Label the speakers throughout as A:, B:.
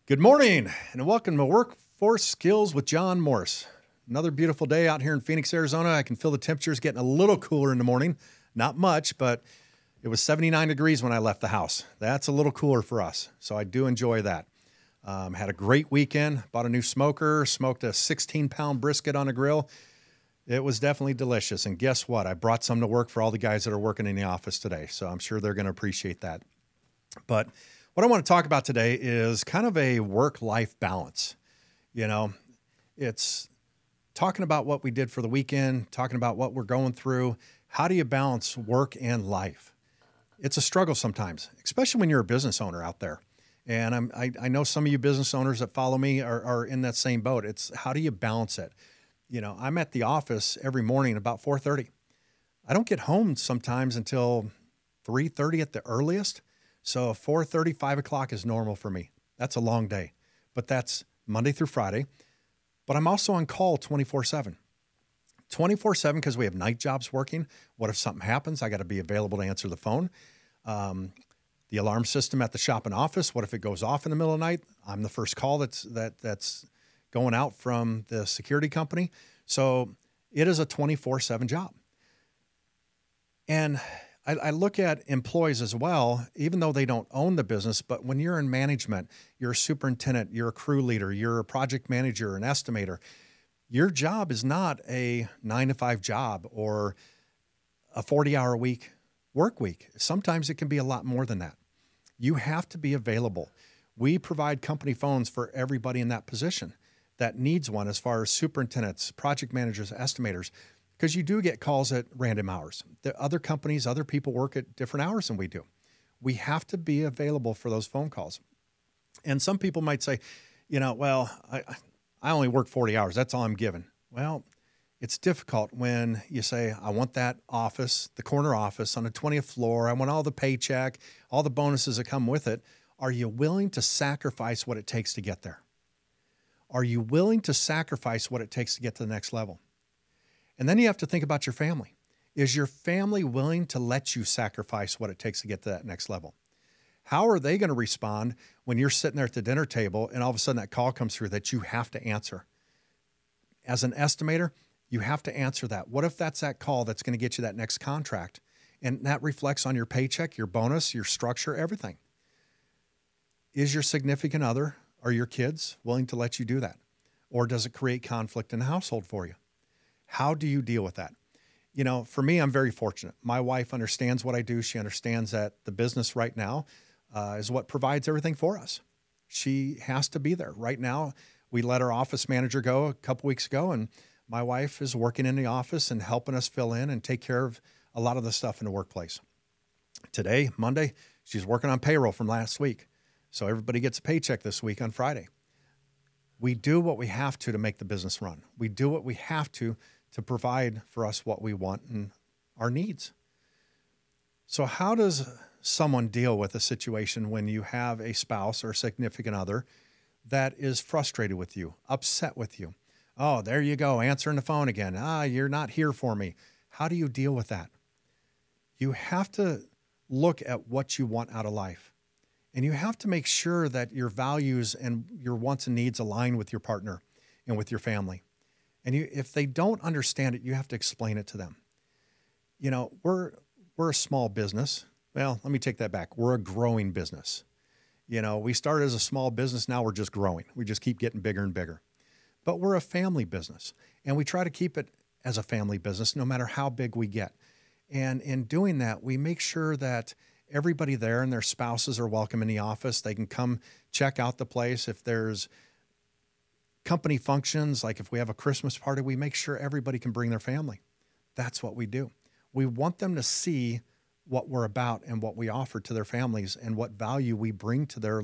A: Good morning and welcome to Workforce Skills with John Morse. Another beautiful day out here in Phoenix, Arizona. I can feel the temperatures getting a little cooler in the morning. Not much, but it was 79 degrees when I left the house. That's a little cooler for us, so I do enjoy that. Had a great weekend, bought a new smoker, smoked a 16-pound brisket on a grill. It was definitely delicious, and guess what? I brought some to work for all the guys that are working in the office today, so I'm sure they're going to appreciate that. But what I want to talk about today is kind of a work-life balance. You know, it's talking about what we did for the weekend, talking about what we're going through. How do you balance work and life? It's a struggle sometimes, especially when you're a business owner out there. And I know some of you business owners that follow me are in that same boat. It's how do you balance it? You know, I'm at the office every morning about 4:30. I don't get home sometimes until 3:30 at the earliest. So 4:30, 5 o'clock is normal for me. That's a long day, but that's Monday through Friday. But I'm also on call 24/7. 24/7 because we have night jobs working. What if something happens? I got to be available to answer the phone. The alarm system at the shop and office, what if it goes off in the middle of the night? I'm the first call that's going out from the security company. So it is a 24/7 job. And I look at employees as well, even though they don't own the business, but when you're in management, you're a superintendent, you're a crew leader, you're a project manager, an estimator, your job is not a 9-to-5 job or a 40-hour week work week. Sometimes it can be a lot more than that. You have to be available. We provide company phones for everybody in that position that needs one, as far as superintendents, project managers, estimators, because you do get calls at random hours. The other companies, other people work at different hours than we do. We have to be available for those phone calls. And some people might say, you know, well, I only work 40 hours. That's all I'm given. Well, it's difficult when you say, I want that office, the corner office on the 20th floor. I want all the paycheck, all the bonuses that come with it. Are you willing to sacrifice what it takes to get there? Are you willing to sacrifice what it takes to get to the next level? And then you have to think about your family. Is your family willing to let you sacrifice what it takes to get to that next level? How are they going to respond when you're sitting there at the dinner table and all of a sudden that call comes through that you have to answer? As an estimator, you have to answer that. What if that's that call that's going to get you that next contract? And that reflects on your paycheck, your bonus, your structure, everything. Is your significant other or your kids willing to let you do that? Or does it create conflict in the household for you? How do you deal with that? You know, for me, I'm very fortunate. My wife understands what I do. She understands that the business right now is what provides everything for us. She has to be there. Right now, we let our office manager go a couple weeks ago, and my wife is working in the office and helping us fill in and take care of a lot of the stuff in the workplace. Today, Monday, she's working on payroll from last week. So everybody gets a paycheck this week on Friday. We do what we have to make the business run. We do what we have to provide for us what we want and our needs. So how does someone deal with a situation when you have a spouse or significant other that is frustrated with you, upset with you? Oh, there you go, answering the phone again. You're not here for me. How do you deal with that? You have to look at what you want out of life. And you have to make sure that your values and your wants and needs align with your partner and with your family. And if they don't understand it, you have to explain it to them. You know, we're a small business. Well, let me take that back. We're a growing business. You know, we started as a small business. Now we're just growing. We just keep getting bigger and bigger. But we're a family business, and we try to keep it as a family business no matter how big we get. And in doing that, we make sure that everybody there and their spouses are welcome in the office. They can come check out the place. If there's company functions, like if we have a Christmas party, we make sure everybody can bring their family. That's what we do. We want them to see what we're about and what we offer to their families and what value we bring to their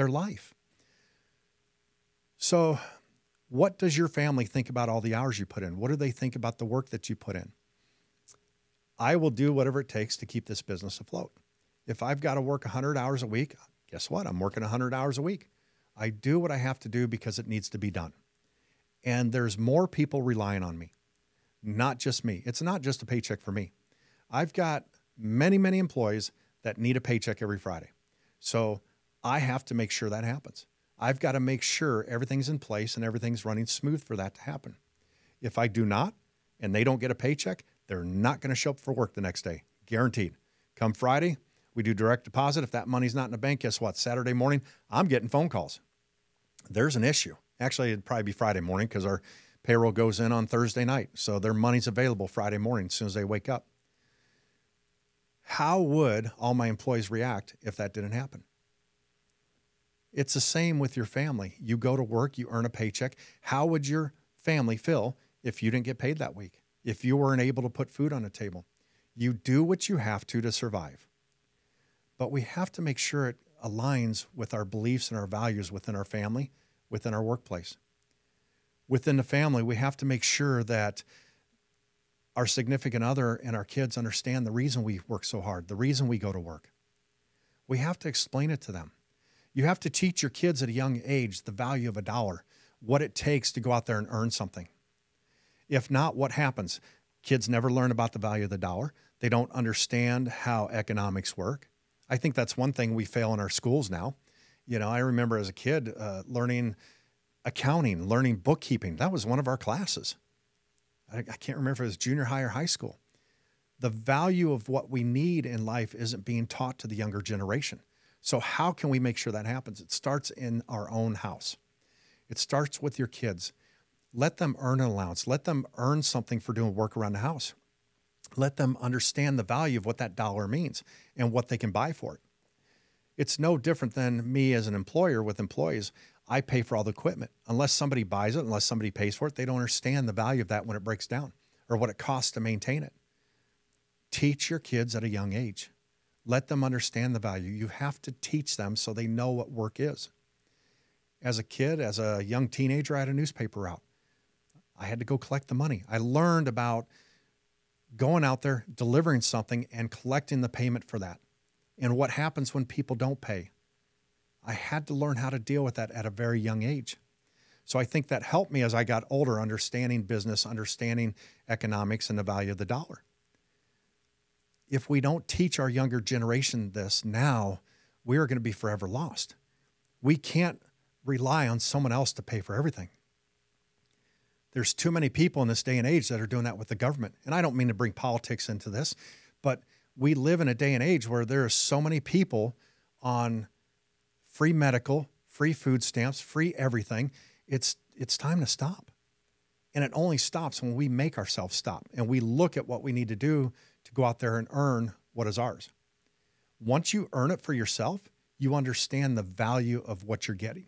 A: life. So what does your family think about all the hours you put in? What do they think about the work that you put in? I will do whatever it takes to keep this business afloat. If I've got to work 100 hours a week, guess what? I'm working 100 hours a week. I do what I have to do because it needs to be done. And there's more people relying on me, not just me. It's not just a paycheck for me. I've got many, many employees that need a paycheck every Friday. So I have to make sure that happens. I've got to make sure everything's in place and everything's running smooth for that to happen. If I do not, and they don't get a paycheck, they're not going to show up for work the next day. Guaranteed. Come Friday, we do direct deposit. If that money's not in the bank, guess what? Saturday morning, I'm getting phone calls. There's an issue. Actually, it'd probably be Friday morning because our payroll goes in on Thursday night. So their money's available Friday morning as soon as they wake up. How would all my employees react if that didn't happen? It's the same with your family. You go to work, you earn a paycheck. How would your family feel if you didn't get paid that week? If you weren't able to put food on the table? You do what you have to survive. But we have to make sure it aligns with our beliefs and our values within our family, within our workplace. Within the family, we have to make sure that our significant other and our kids understand the reason we work so hard, the reason we go to work. We have to explain it to them. You have to teach your kids at a young age the value of a dollar, what it takes to go out there and earn something. If not, what happens? Kids never learn about the value of the dollar. They don't understand how economics work. I think that's one thing we fail in our schools now. You know, I remember as a kid learning accounting, learning bookkeeping. That was one of our classes. I can't remember if it was junior high or high school. The value of what we need in life isn't being taught to the younger generation. So how can we make sure that happens? It starts in our own house. It starts with your kids. Let them earn an allowance. Let them earn something for doing work around the house. Let them understand the value of what that dollar means and what they can buy for it. It's no different than me as an employer with employees. I pay for all the equipment. Unless somebody buys it, unless somebody pays for it, they don't understand the value of that when it breaks down or what it costs to maintain it. Teach your kids at a young age. Let them understand the value. You have to teach them so they know what work is. As a kid, as a young teenager, I had a newspaper route. I had to go collect the money. I learned about going out there, delivering something, and collecting the payment for that. And what happens when people don't pay. I had to learn how to deal with that at a very young age. So I think that helped me as I got older, understanding business, understanding economics, and the value of the dollar. If we don't teach our younger generation this now, we are going to be forever lost. We can't rely on someone else to pay for everything. There's too many people in this day and age that are doing that with the government. And I don't mean to bring politics into this, but we live in a day and age where there are so many people on free medical, free food stamps, free everything. It's time to stop. And it only stops when we make ourselves stop and we look at what we need to do to go out there and earn what is ours. Once you earn it for yourself, you understand the value of what you're getting.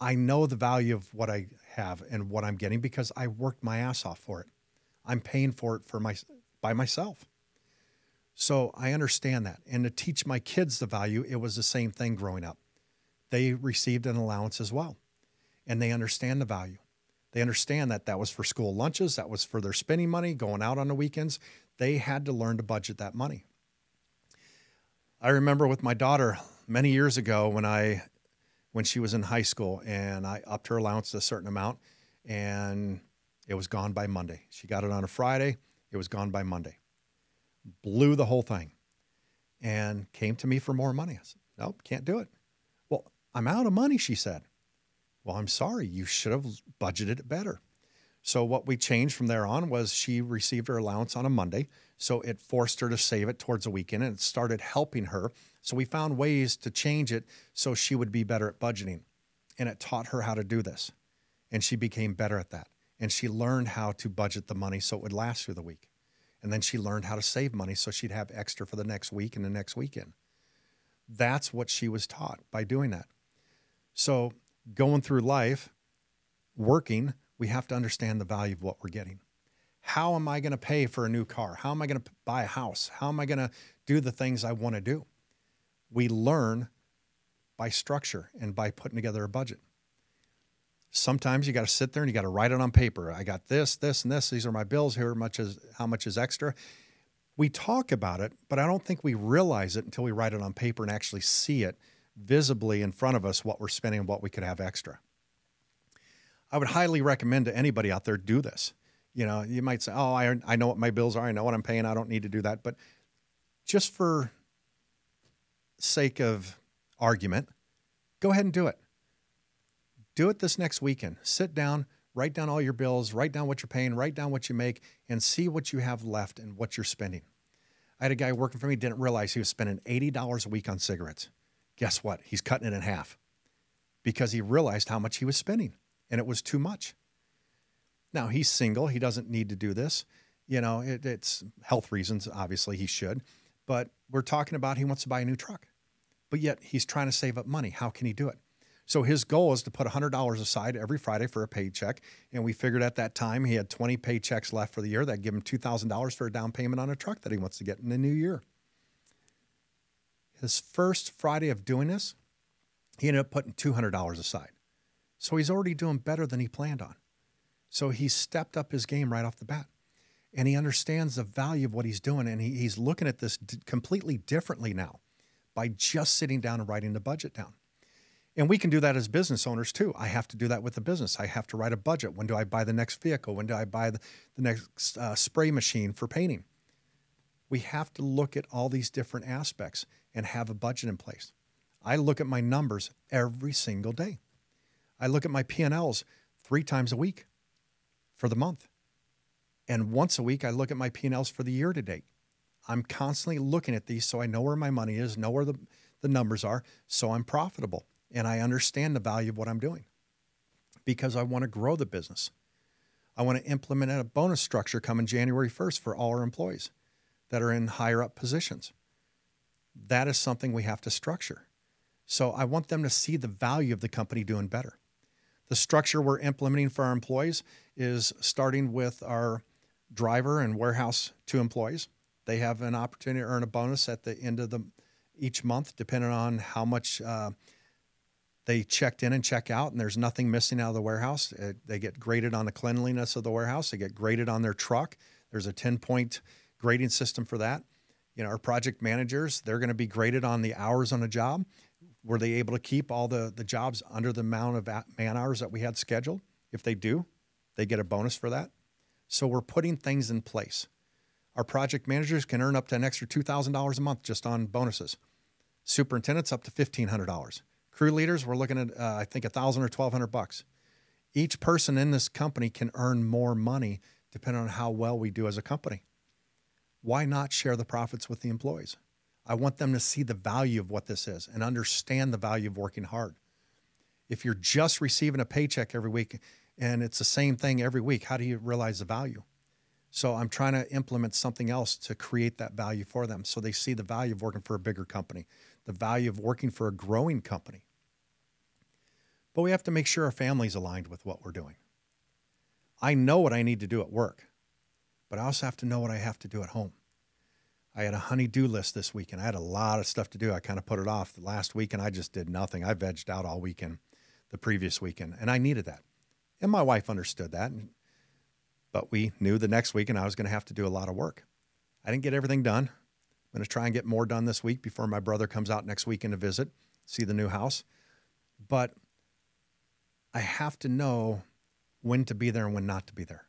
A: I know the value of what I have and what I'm getting because I worked my ass off for it. I'm paying for it by myself. So I understand that. And to teach my kids the value, it was the same thing growing up. They received an allowance as well. And they understand the value. They understand that that was for school lunches, that was for their spending money, going out on the weekends. They had to learn to budget that money. I remember with my daughter many years ago when she was in high school and I upped her allowance to a certain amount and it was gone by Monday. She got it on a Friday. It was gone by Monday. Blew the whole thing and came to me for more money. I said, nope, can't do it. Well, I'm out of money, she said. Well, I'm sorry, you should have budgeted it better. So what we changed from there on was she received her allowance on a Monday. So it forced her to save it towards the weekend and it started helping her. So we found ways to change it so she would be better at budgeting. And it taught her how to do this. And she became better at that. And she learned how to budget the money so it would last through the week. And then she learned how to save money so she'd have extra for the next week and the next weekend. That's what she was taught by doing that. So going through life, working, we have to understand the value of what we're getting. How am I going to pay for a new car? How am I going to buy a house? How am I going to do the things I want to do? We learn by structure and by putting together a budget. Sometimes you got to sit there and you got to write it on paper. I got this, this, and this. These are my bills. How much is extra. We talk about it, but I don't think we realize it until we write it on paper and actually see it visibly in front of us, what we're spending and what we could have extra. I would highly recommend to anybody out there do this. You know, you might say, oh, I know what my bills are. I know what I'm paying. I don't need to do that. But just for sake of argument, go ahead and do it. Do it this next weekend. Sit down, write down all your bills, write down what you're paying, write down what you make, and see what you have left and what you're spending. I had a guy working for me, didn't realize he was spending $80 a week on cigarettes. Guess what? He's cutting it in half because he realized how much he was spending, and it was too much. Now, he's single. He doesn't need to do this. You know, it's health reasons. Obviously, he should. But we're talking about he wants to buy a new truck. But yet he's trying to save up money. How can he do it? So his goal is to put $100 aside every Friday for a paycheck. And we figured at that time he had 20 paychecks left for the year. That'd give him $2,000 for a down payment on a truck that he wants to get in the new year. His first Friday of doing this, he ended up putting $200 aside. So he's already doing better than he planned on. So he stepped up his game right off the bat. And he understands the value of what he's doing. And he's looking at this completely differently now by just sitting down and writing the budget down. And we can do that as business owners too. I have to do that with the business. I have to write a budget. When do I buy the next vehicle? When do I buy the next spray machine for painting? We have to look at all these different aspects and have a budget in place. I look at my numbers every single day. I look at my PNLs 3 times a week for the month. And once a week, I look at my P&Ls for the year to date. I'm constantly looking at these so I know where my money is, know where the numbers are, so I'm profitable. And I understand the value of what I'm doing because I want to grow the business. I want to implement a bonus structure coming January 1st for all our employees that are in higher up positions. That is something we have to structure. So I want them to see the value of the company doing better. The structure we're implementing for our employees is starting with our driver and warehouse 2 employees. They have an opportunity to earn a bonus at the end of each month, depending on how much they checked in and check out, and there's nothing missing out of the warehouse. They get graded on the cleanliness of the warehouse. They get graded on their truck. There's a 10-point grading system for that. You know, our project managers, they're going to be graded on the hours on a job. Were they able to keep all the jobs under the amount of man hours that we had scheduled? If they do, they get a bonus for that. So we're putting things in place. Our project managers can earn up to an extra $2,000 a month just on bonuses. Superintendents up to $1,500. Crew leaders, we're looking at, I think, $1,000 or $1,200. Each person in this company can earn more money depending on how well we do as a company. Why not share the profits with the employees? I want them to see the value of what this is and understand the value of working hard. If you're just receiving a paycheck every week and it's the same thing every week, how do you realize the value? So I'm trying to implement something else to create that value for them so they see the value of working for a bigger company, the value of working for a growing company. But we have to make sure our family's aligned with what we're doing. I know what I need to do at work, but I also have to know what I have to do at home. I had a honey-do list this weekend. I had a lot of stuff to do. I kind of put it off. The last weekend, I just did nothing. I vegged out all weekend, the previous weekend, and I needed that. And my wife understood that, but we knew the next weekend I was going to have to do a lot of work. I didn't get everything done. I'm going to try and get more done this week before my brother comes out next weekend to visit, see the new house. But I have to know when to be there and when not to be there.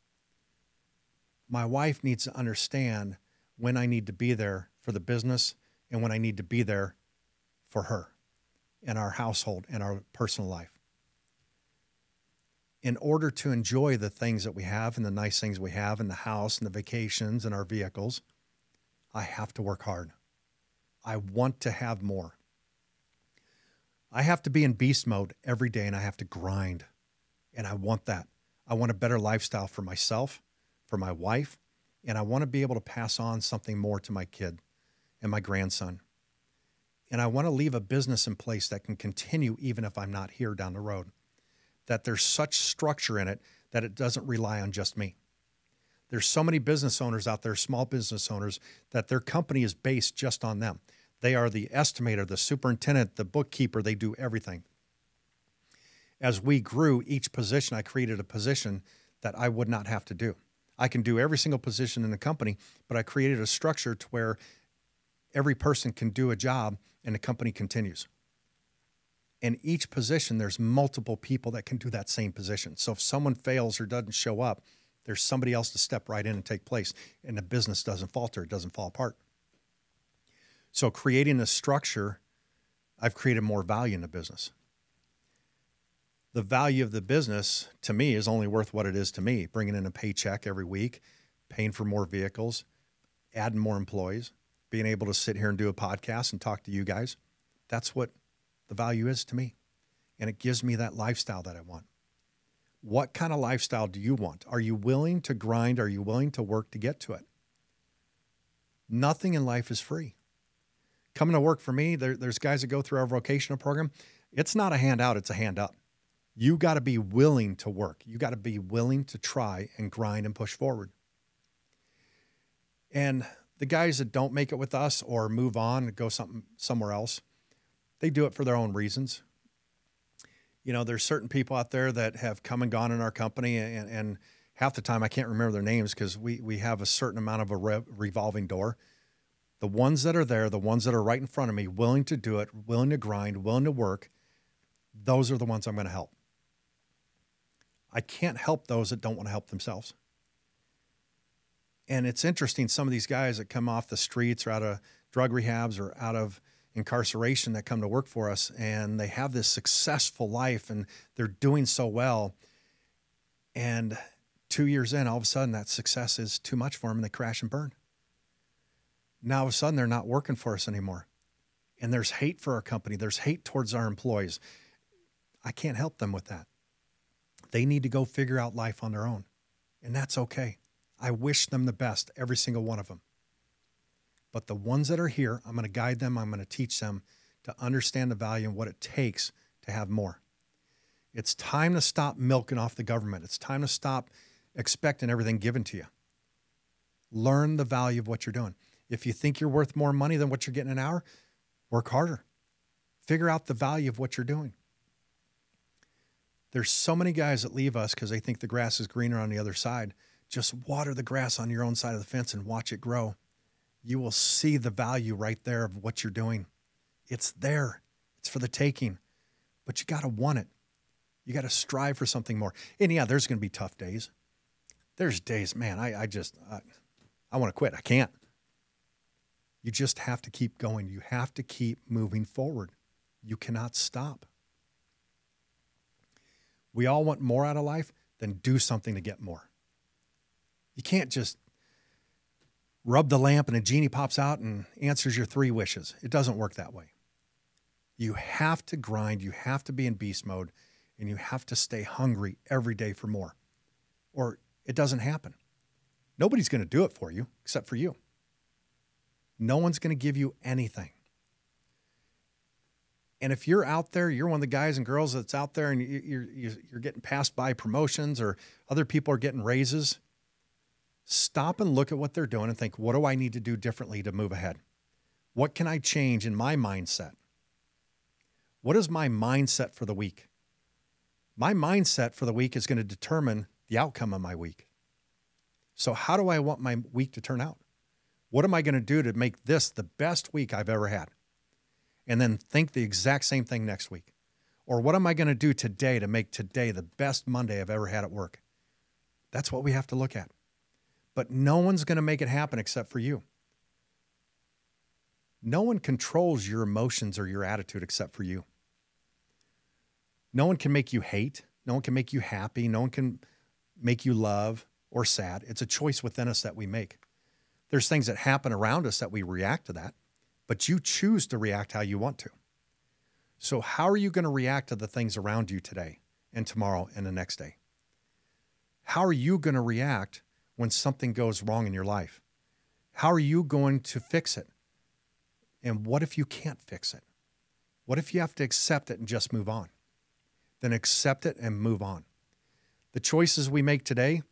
A: My wife needs to understand when I need to be there for the business and when I need to be there for her and our household and our personal life. In order to enjoy the things that we have and the nice things we have in the house and the vacations and our vehicles, I have to work hard. I want to have more. I have to be in beast mode every day and I have to grind. And I want that. I want a better lifestyle for myself, for my wife, and I want to be able to pass on something more to my kid and my grandson. And I want to leave a business in place that can continue even if I'm not here down the road. That there's such structure in it that it doesn't rely on just me. There's so many business owners out there, small business owners, that their company is based just on them. They are the estimator, the superintendent, the bookkeeper. They do everything. As we grew each position, I created a position that I would not have to do. I can do every single position in the company, but I created a structure to where every person can do a job and the company continues. In each position, there's multiple people that can do that same position. So if someone fails or doesn't show up, there's somebody else to step right in and take place, and the business doesn't falter, it doesn't fall apart. So creating a structure, I've created more value in the business. The value of the business to me is only worth what it is to me, bringing in a paycheck every week, paying for more vehicles, adding more employees, being able to sit here and do a podcast and talk to you guys. That's what the value is to me. And it gives me that lifestyle that I want. What kind of lifestyle do you want? Are you willing to grind? Are you willing to work to get to it? Nothing in life is free. Coming to work for me, there's guys that go through our vocational program. It's not a handout, it's a hand up. You got to be willing to work. You got to be willing to try and grind and push forward. And the guys that don't make it with us or move on and go somewhere else, they do it for their own reasons. You know, there's certain people out there that have come and gone in our company, and half the time I can't remember their names because we have a certain amount of a revolving door. The ones that are there, the ones that are right in front of me, willing to do it, willing to grind, willing to work, those are the ones I'm going to help. I can't help those that don't want to help themselves. And it's interesting, some of these guys that come off the streets or out of drug rehabs or out of incarceration that come to work for us, and they have this successful life and they're doing so well. And 2 years in, all of a sudden that success is too much for them and they crash and burn. Now all of a sudden they're not working for us anymore. And there's hate for our company. There's hate towards our employees. I can't help them with that. They need to go figure out life on their own. And that's okay. I wish them the best, every single one of them. But the ones that are here, I'm going to guide them. I'm going to teach them to understand the value and what it takes to have more. It's time to stop milking off the government. It's time to stop expecting everything given to you. Learn the value of what you're doing. If you think you're worth more money than what you're getting an hour, work harder. Figure out the value of what you're doing. There's so many guys that leave us because they think the grass is greener on the other side. Just water the grass on your own side of the fence and watch it grow. You will see the value right there of what you're doing. It's there. It's for the taking. But you got to want it. You got to strive for something more. And yeah, there's going to be tough days. There's days, man, I want to quit. I can't. You just have to keep going. You have to keep moving forward. You cannot stop. We all want more out of life, then do something to get more. You can't just rub the lamp and a genie pops out and answers your 3 wishes. It doesn't work that way. You have to grind. You have to be in beast mode, and you have to stay hungry every day for more, or it doesn't happen. Nobody's going to do it for you except for you. No one's going to give you anything. And if you're out there, you're one of the guys and girls that's out there and you're getting passed by promotions or other people are getting raises, stop and look at what they're doing and think, what do I need to do differently to move ahead? What can I change in my mindset? What is my mindset for the week? My mindset for the week is going to determine the outcome of my week. So how do I want my week to turn out? What am I going to do to make this the best week I've ever had? And then think the exact same thing next week. Or what am I going to do today to make today the best Monday I've ever had at work? That's what we have to look at. But no one's going to make it happen except for you. No one controls your emotions or your attitude except for you. No one can make you hate. No one can make you happy. No one can make you love or sad. It's a choice within us that we make. There's things that happen around us that we react to that, but you choose to react how you want to. So how are you going to react to the things around you today and tomorrow and the next day? How are you going to react when something goes wrong in your life? How are you going to fix it? And what if you can't fix it? What if you have to accept it and just move on? Then accept it and move on. The choices we make today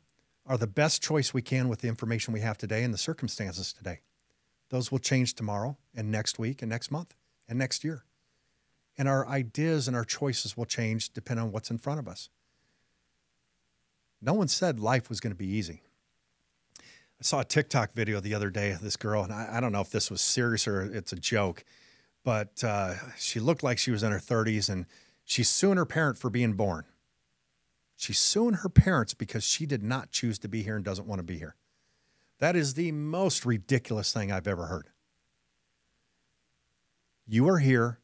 A: are the best choice we can with the information we have today and the circumstances today. Those will change tomorrow and next week and next month and next year. And our ideas and our choices will change depending on what's in front of us. No one said life was going to be easy. I saw a TikTok video the other day of this girl, and I don't know if this was serious or it's a joke, but she looked like she was in her 30s, and she's suing her parent for being born. She's suing her parents because she did not choose to be here and doesn't want to be here. That is the most ridiculous thing I've ever heard. You are here.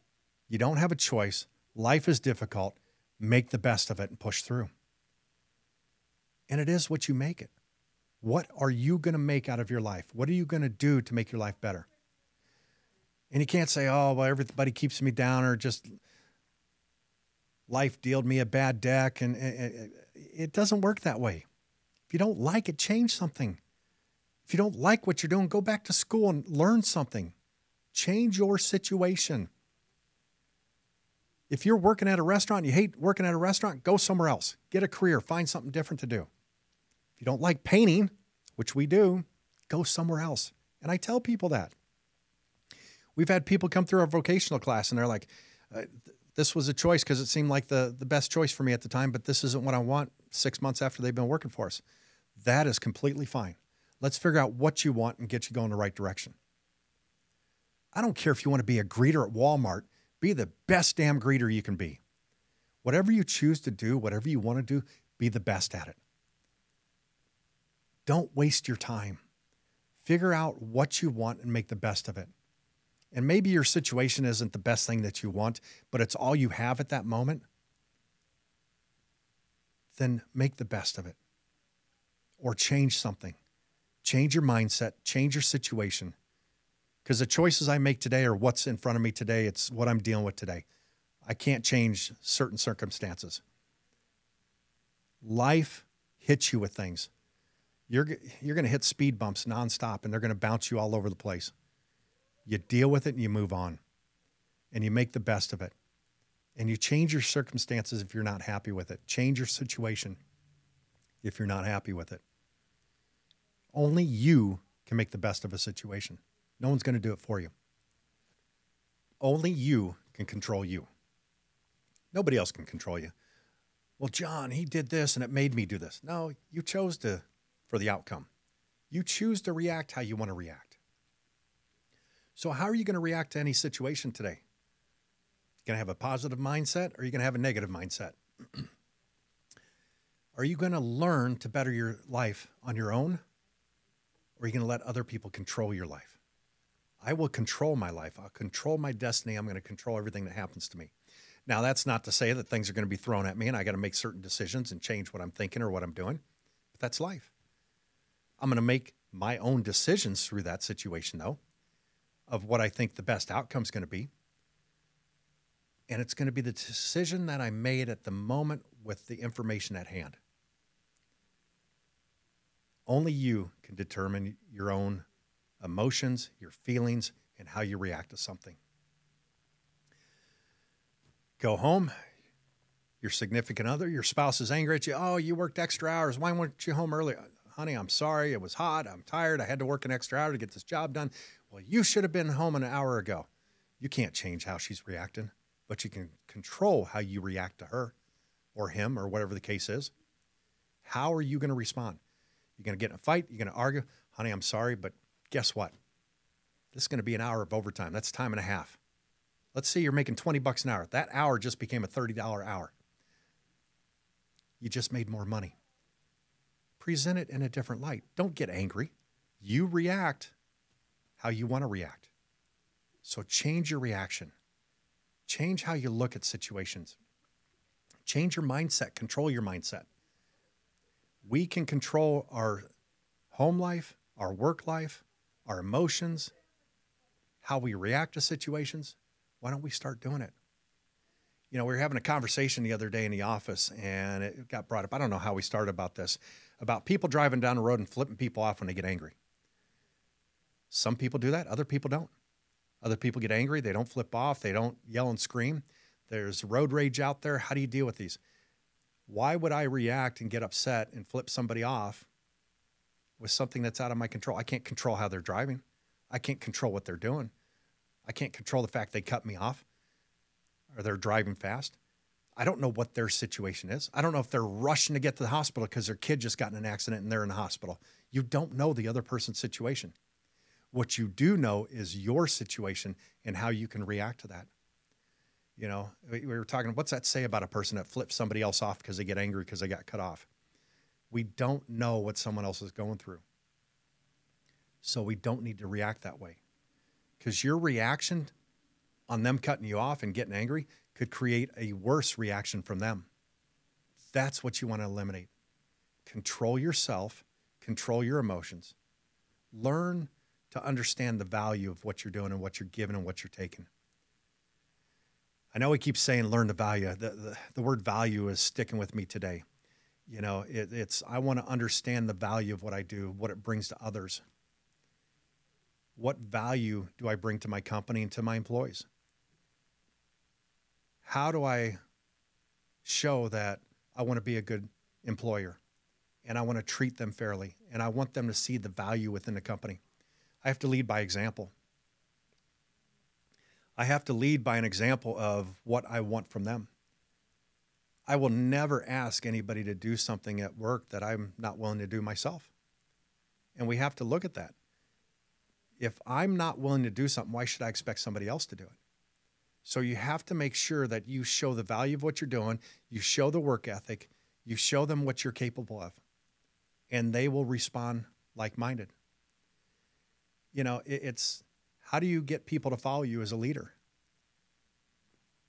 A: You don't have a choice. Life is difficult. make the best of it and push through. And it is what you make it. What are you going to make out of your life? What are you going to do to make your life better? And you can't say, oh, well, everybody keeps me down, or just life dealt me a bad deck. And it doesn't work that way. If you don't like it, change something. If you don't like what you're doing, go back to school and learn something. Change your situation. If you're working at a restaurant, you hate working at a restaurant, go somewhere else. Get a career, find something different to do. If you don't like painting, which we do, go somewhere else. And I tell people that. We've had people come through our vocational class and they're like, this was a choice because it seemed like the best choice for me at the time, but this isn't what I want 6 months after they've been working for us. That is completely fine. Let's figure out what you want and get you going the right direction. I don't care if you want to be a greeter at Walmart. Be the best damn greeter you can be. Whatever you choose to do, whatever you want to do, be the best at it. Don't waste your time. Figure out what you want and make the best of it. And maybe your situation isn't the best thing that you want, but it's all you have at that moment. Then make the best of it. Or change something. Change your mindset. Change your situation. Because the choices I make today are what's in front of me today. It's what I'm dealing with today. I can't change certain circumstances. Life hits you with things. You're going to hit speed bumps nonstop, and they're going to bounce you all over the place. You deal with it and you move on. And you make the best of it. And you change your circumstances if you're not happy with it. Change your situation if you're not happy with it. Only you can make the best of a situation. No one's going to do it for you. Only you can control you. Nobody else can control you. Well, John, he did this and it made me do this. No, you chose for the outcome. You choose to react how you want to react. So how are you going to react to any situation today? Going to have a positive mindset, or are you going to have a negative mindset? Are you going to learn to better your life on your own, or are you going to let other people control your life? I will control my life. I'll control my destiny. I'm going to control everything that happens to me. Now, that's not to say that things are going to be thrown at me and I got to make certain decisions and change what I'm thinking or what I'm doing. But that's life. I'm going to make my own decisions through that situation, though, of what I think the best outcome is going to be. And it's going to be the decision that I made at the moment with the information at hand. Only you can determine your own emotions, your feelings, and how you react to something. Go home, your significant other, your spouse is angry at you. Oh, you worked extra hours. Why weren't you home earlier? Honey, I'm sorry. It was hot. I'm tired. I had to work an extra hour to get this job done. Well, you should have been home an hour ago. You can't change how she's reacting, but you can control how you react to her or him or whatever the case is. How are you going to respond? You're going to get in a fight. You're going to argue. Honey, I'm sorry, but guess what? This is going to be an hour of overtime. That's time and a half. Let's say you're making $20 an hour. That hour just became a $30 hour. You just made more money. Present it in a different light. Don't get angry. You react how you want to react. So change your reaction. Change how you look at situations. Change your mindset. Control your mindset. We can control our home life, our work life, our emotions, how we react to situations. Why don't we start doing it? You know, we were having a conversation the other day in the office, and it got brought up. I don't know how we started about this, about people driving down the road and flipping people off when they get angry. Some people do that. Other people don't. Other people get angry. They don't flip off. They don't yell and scream. There's road rage out there. How do you deal with these? Why would I react and get upset and flip somebody off with something that's out of my control? I can't control how they're driving. I can't control what they're doing. I can't control the fact they cut me off or they're driving fast. I don't know what their situation is. I don't know if they're rushing to get to the hospital because their kid just got in an accident and they're in the hospital. You don't know the other person's situation. What you do know is your situation and how you can react to that. You know, we were talking, what's that say about a person that flips somebody else off because they get angry because they got cut off? We don't know what someone else is going through. So we don't need to react that way. Because your reaction on them cutting you off and getting angry could create a worse reaction from them. That's what you want to eliminate. Control yourself, control your emotions. Learn to understand the value of what you're doing and what you're giving and what you're taking. I know we keep saying learn the value. The word value is sticking with me today. You know, I want to understand the value of what I do, what it brings to others. What value do I bring to my company and to my employees? How do I show that I want to be a good employer and I want to treat them fairly and I want them to see the value within the company? I have to lead by example. I have to lead by an example of what I want from them. I will never ask anybody to do something at work that I'm not willing to do myself. And we have to look at that. If I'm not willing to do something, why should I expect somebody else to do it? So you have to make sure that you show the value of what you're doing, you show the work ethic, you show them what you're capable of, and they will respond like-minded. You know, it's how do you get people to follow you as a leader?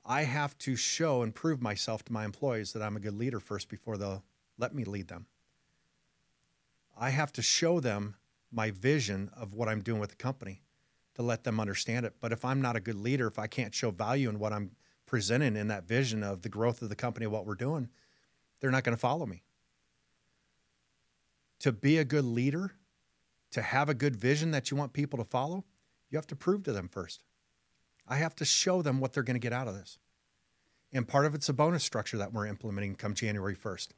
A: I have to show and prove myself to my employees that I'm a good leader first before they'll let me lead them. I have to show them my vision of what I'm doing with the company to let them understand it. But if I'm not a good leader, if I can't show value in what I'm presenting in that vision of the growth of the company, what we're doing, they're not going to follow me. To be a good leader, to have a good vision that you want people to follow, you have to prove to them first. I have to show them what they're going to get out of this. And part of it's a bonus structure that we're implementing come January 1st.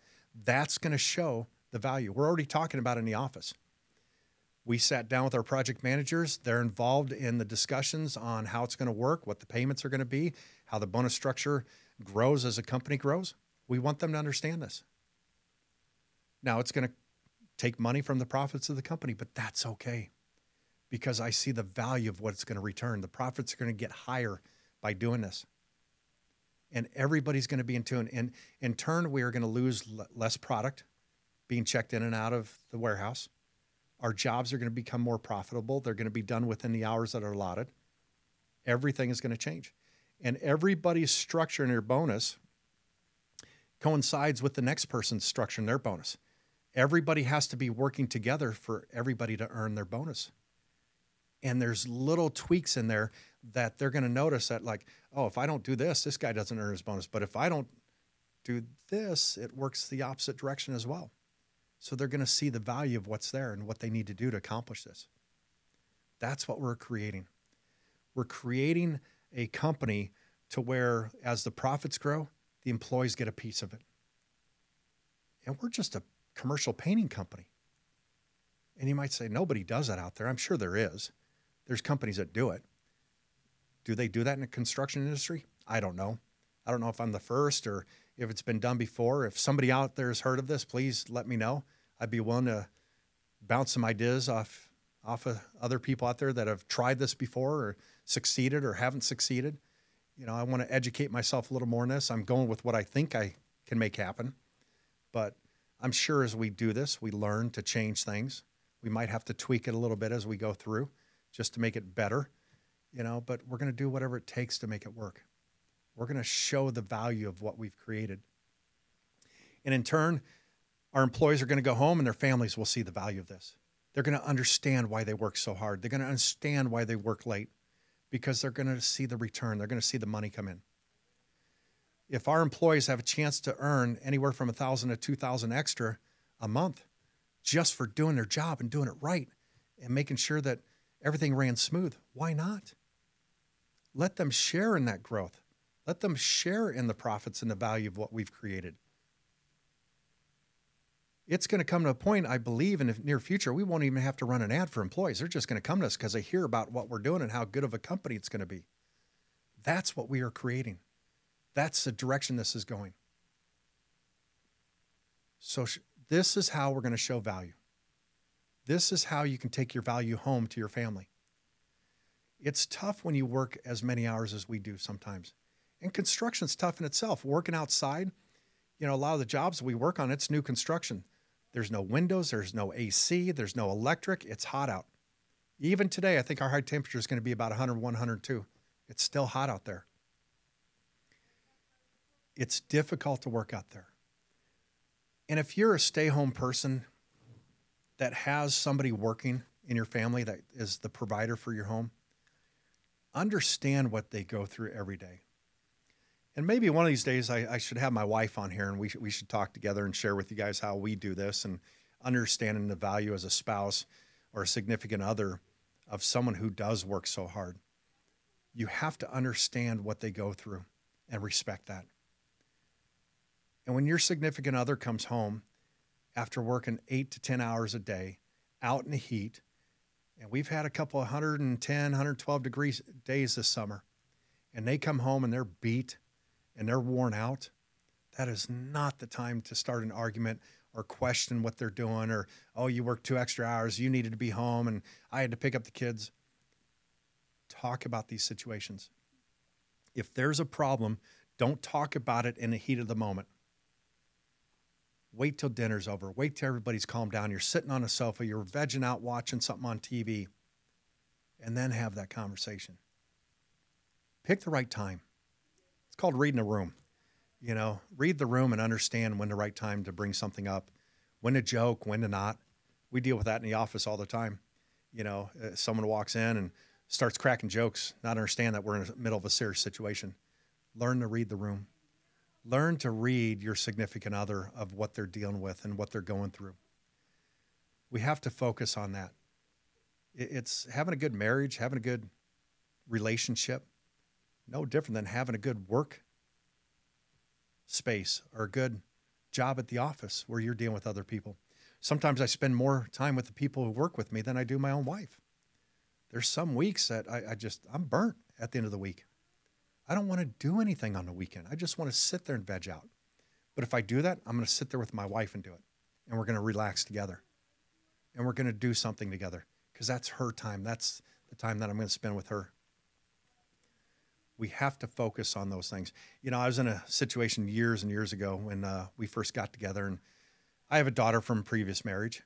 A: That's going to show the value. We're already talking about it in the office. We sat down with our project managers. They're involved in the discussions on how it's going to work, what the payments are going to be, how the bonus structure grows as a company grows. We want them to understand this. Now, it's going to take money from the profits of the company, but that's okay because I see the value of what it's going to return. The profits are going to get higher by doing this. And everybody's going to be in tune. And in turn, we are going to lose less product being checked in and out of the warehouse. Our jobs are going to become more profitable. They're going to be done within the hours that are allotted. Everything is going to change. And everybody's structure in their bonus coincides with the next person's structure in their bonus. Everybody has to be working together for everybody to earn their bonus. And there's little tweaks in there that they're going to notice that like, oh, if I don't do this, this guy doesn't earn his bonus. But if I don't do this, it works the opposite direction as well. So they're going to see the value of what's there and what they need to do to accomplish this. That's what we're creating. We're creating a company to where as the profits grow, the employees get a piece of it. And we're just a commercial painting company. And you might say, nobody does that out there. I'm sure there is. There's companies that do it. Do they do that in the construction industry? I don't know. I don't know if I'm the first or if it's been done before. If somebody out there has heard of this, please let me know. I'd be willing to bounce some ideas off of other people out there that have tried this before or succeeded or haven't succeeded. You know, I want to educate myself a little more in this. I'm going with what I think I can make happen. But I'm sure as we do this, we learn to change things. We might have to tweak it a little bit as we go through just to make it better, you know, but we're going to do whatever it takes to make it work. We're going to show the value of what we've created. And in turn, our employees are going to go home and their families will see the value of this. They're going to understand why they work so hard. They're going to understand why they work late because they're going to see the return. They're going to see the money come in. If our employees have a chance to earn anywhere from $1,000 to $2,000 extra a month just for doing their job and doing it right and making sure that everything ran smooth, why not? Let them share in that growth. Let them share in the profits and the value of what we've created. It's going to come to a point, I believe, in the near future, we won't even have to run an ad for employees. They're just going to come to us because they hear about what we're doing and how good of a company it's going to be. That's what we are creating. That's the direction this is going. So this is how we're going to show value. This is how you can take your value home to your family. It's tough when you work as many hours as we do sometimes. And construction's tough in itself. Working outside, you know, a lot of the jobs we work on, it's new construction. There's no windows, there's no AC, there's no electric. It's hot out. Even today, I think our high temperature is going to be about 101, 102. It's still hot out there. It's difficult to work out there. And if you're a stay-home person that has somebody working in your family that is the provider for your home, understand what they go through every day. And maybe one of these days I should have my wife on here and we should talk together and share with you guys how we do this and understanding the value as a spouse or a significant other of someone who does work so hard. You have to understand what they go through and respect that. And when your significant other comes home after working 8 to 10 hours a day out in the heat, and we've had a couple of 110, 112 degrees days this summer, and they come home and they're beat and they're worn out, that is not the time to start an argument or question what they're doing or, oh, you worked 2 extra hours, you needed to be home, and I had to pick up the kids. Talk about these situations. If there's a problem, don't talk about it in the heat of the moment. Wait till dinner's over. Wait till everybody's calmed down. You're sitting on a sofa, you're vegging out watching something on TV, and then have that conversation. Pick the right time. It's called reading a room. You know, read the room and understand when the right time to bring something up, when to joke, when to not. We deal with that in the office all the time. You know, someone walks in and starts cracking jokes, not understand that we're in the middle of a serious situation. Learn to read the room. Learn to read your significant other of what they're dealing with and what they're going through. We have to focus on that. It's having a good marriage, having a good relationship, no different than having a good work space or a good job at the office where you're dealing with other people. Sometimes I spend more time with the people who work with me than I do my own wife. There's some weeks that I'm burnt at the end of the week. I don't want to do anything on the weekend. I just want to sit there and veg out. But if I do that, I'm going to sit there with my wife and do it. And we're going to relax together. And we're going to do something together because that's her time. That's the time that I'm going to spend with her. We have to focus on those things. You know, I was in a situation years and years ago when we first got together, and I have a daughter from a previous marriage,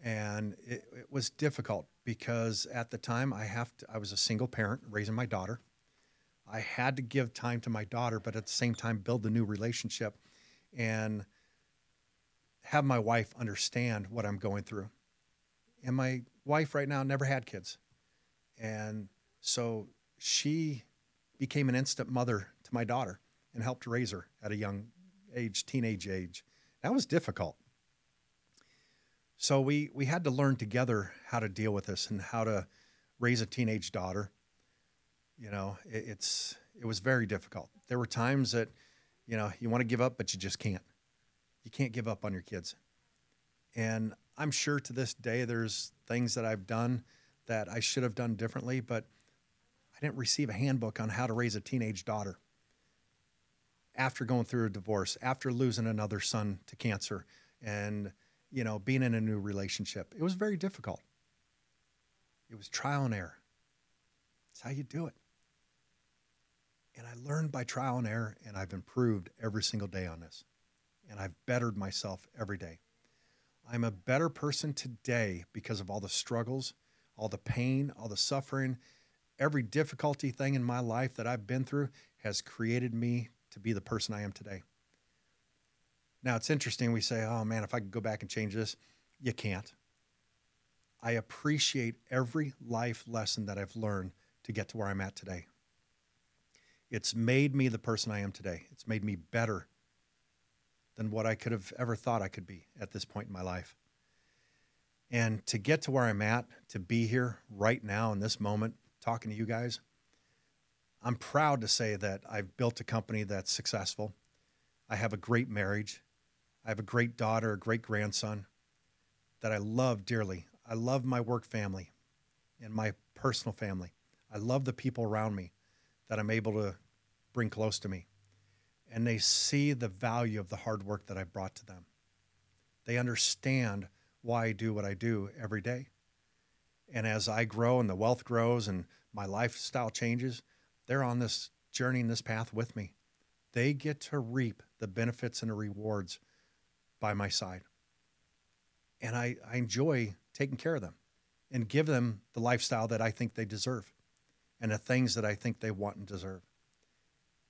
A: and it was difficult because at the time I was a single parent raising my daughter. I had to give time to my daughter, but at the same time build a new relationship and have my wife understand what I'm going through. And my wife right now never had kids. And so she became an instant mother to my daughter and helped raise her at a young age, teenage age. That was difficult. So we had to learn together how to deal with this and how to raise a teenage daughter. You know, it was very difficult. There were times that, you know, you want to give up, but you just can't. You can't give up on your kids. And I'm sure to this day there's things that I've done that I should have done differently, but I didn't receive a handbook on how to raise a teenage daughter. After going through a divorce, after losing another son to cancer, and, you know, being in a new relationship, it was very difficult. It was trial and error. It's how you do it. And I learned by trial and error, and I've improved every single day on this. And I've bettered myself every day. I'm a better person today because of all the struggles, all the pain, all the suffering, every difficulty thing in my life that I've been through has created me to be the person I am today. Now, it's interesting. We say, oh, man, if I could go back and change this, you can't. I appreciate every life lesson that I've learned to get to where I'm at today. It's made me the person I am today. It's made me better than what I could have ever thought I could be at this point in my life. And to get to where I'm at, to be here right now in this moment, talking to you guys, I'm proud to say that I've built a company that's successful. I have a great marriage. I have a great daughter, a great grandson that I love dearly. I love my work family and my personal family. I love the people around me that I'm able to bring close to me. And they see the value of the hard work that I've brought to them. They understand why I do what I do every day. And as I grow and the wealth grows and my lifestyle changes, they're on this journey and this path with me. They get to reap the benefits and the rewards by my side. And I enjoy taking care of them and give them the lifestyle that I think they deserve and the things that I think they want and deserve.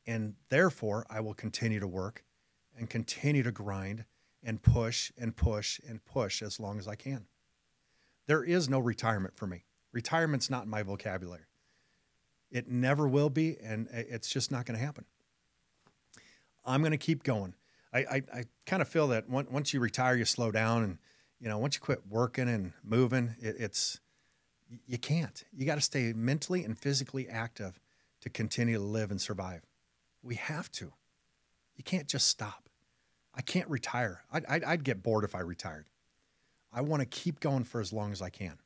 A: And therefore, I will continue to work and continue to grind and push and push and push as long as I can. There is no retirement for me. Retirement's not in my vocabulary. It never will be, and it's just not going to happen. I'm going to keep going. I kind of feel that once you retire, you slow down, and once you quit working and moving, you can't. You got to stay mentally and physically active to continue to live and survive. We have to. You can't just stop. I can't retire. I'd get bored if I retired. I want to keep going for as long as I can.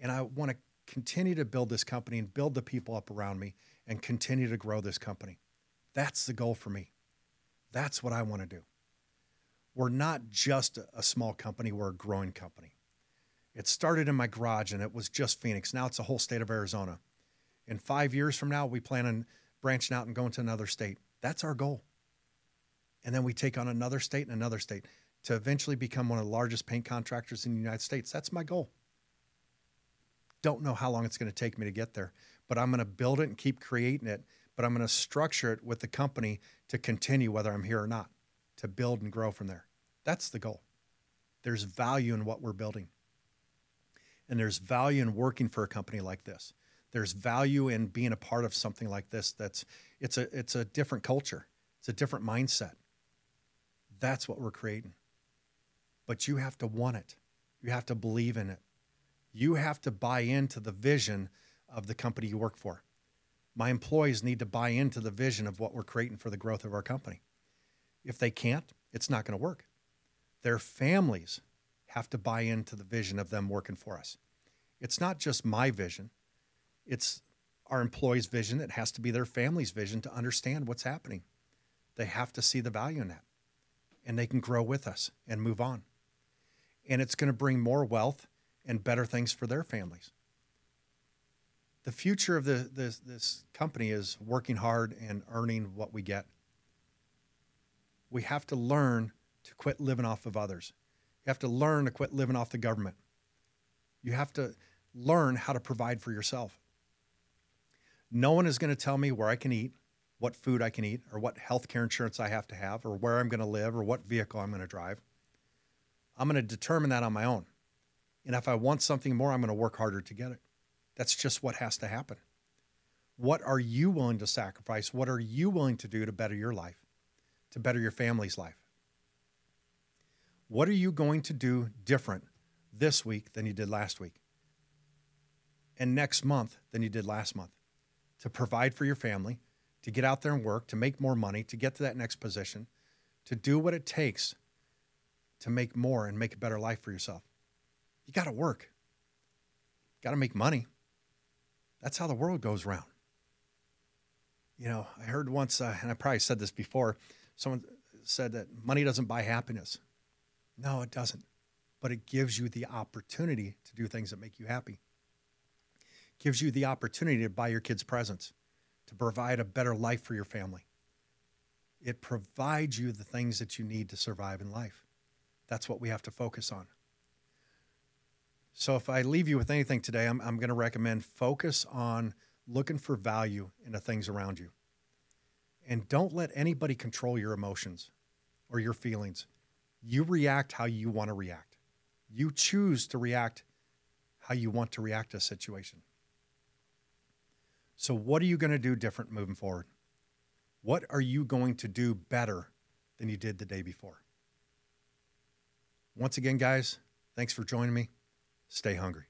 A: And I want to continue to build this company and build the people up around me and continue to grow this company. That's the goal for me. That's what I want to do. We're not just a small company, we're a growing company. It started in my garage and it was just Phoenix. Now it's the whole state of Arizona. In 5 years from now, we plan on branching out and going to another state. That's our goal. And then we take on another state and another state to eventually become one of the largest paint contractors in the United States. That's my goal. Don't know how long it's going to take me to get there, but I'm going to build it and keep creating it, but I'm going to structure it with the company to continue whether I'm here or not, to build and grow from there. That's the goal. There's value in what we're building. And there's value in working for a company like this. There's value in being a part of something like this. It's a different culture. It's a different mindset. That's what we're creating. But you have to want it. You have to believe in it. You have to buy into the vision of the company you work for. My employees need to buy into the vision of what we're creating for the growth of our company. If they can't, it's not going to work. Their families have to buy into the vision of them working for us. It's not just my vision. It's our employees' vision. It has to be their family's vision to understand what's happening. They have to see the value in that. And they can grow with us and move on. And it's going to bring more wealth and better things for their families. The future of this company is working hard and earning what we get. We have to learn to quit living off of others. You have to learn to quit living off the government. You have to learn how to provide for yourself. No one is going to tell me where I can eat, what food I can eat, or what health care insurance I have to have, or where I'm going to live, or what vehicle I'm going to drive. I'm going to determine that on my own. And if I want something more, I'm going to work harder to get it. That's just what has to happen. What are you willing to sacrifice? What are you willing to do to better your life, to better your family's life? What are you going to do different this week than you did last week? And next month than you did last month? To provide for your family, to get out there and work, to make more money, to get to that next position, to do what it takes to make more and make a better life for yourself. You got to work. Got to make money. That's how the world goes round. I heard once, and I probably said this before, someone said that money doesn't buy happiness. No, it doesn't. But it gives you the opportunity to do things that make you happy. It gives you the opportunity to buy your kids presents, to provide a better life for your family. It provides you the things that you need to survive in life. That's what we have to focus on. So if I leave you with anything today, I'm going to recommend focus on looking for value in the things around you. And don't let anybody control your emotions or your feelings. You react how you want to react. You choose to react how you want to react to a situation. So what are you going to do different moving forward? What are you going to do better than you did the day before? Once again, guys, thanks for joining me. Stay hungry.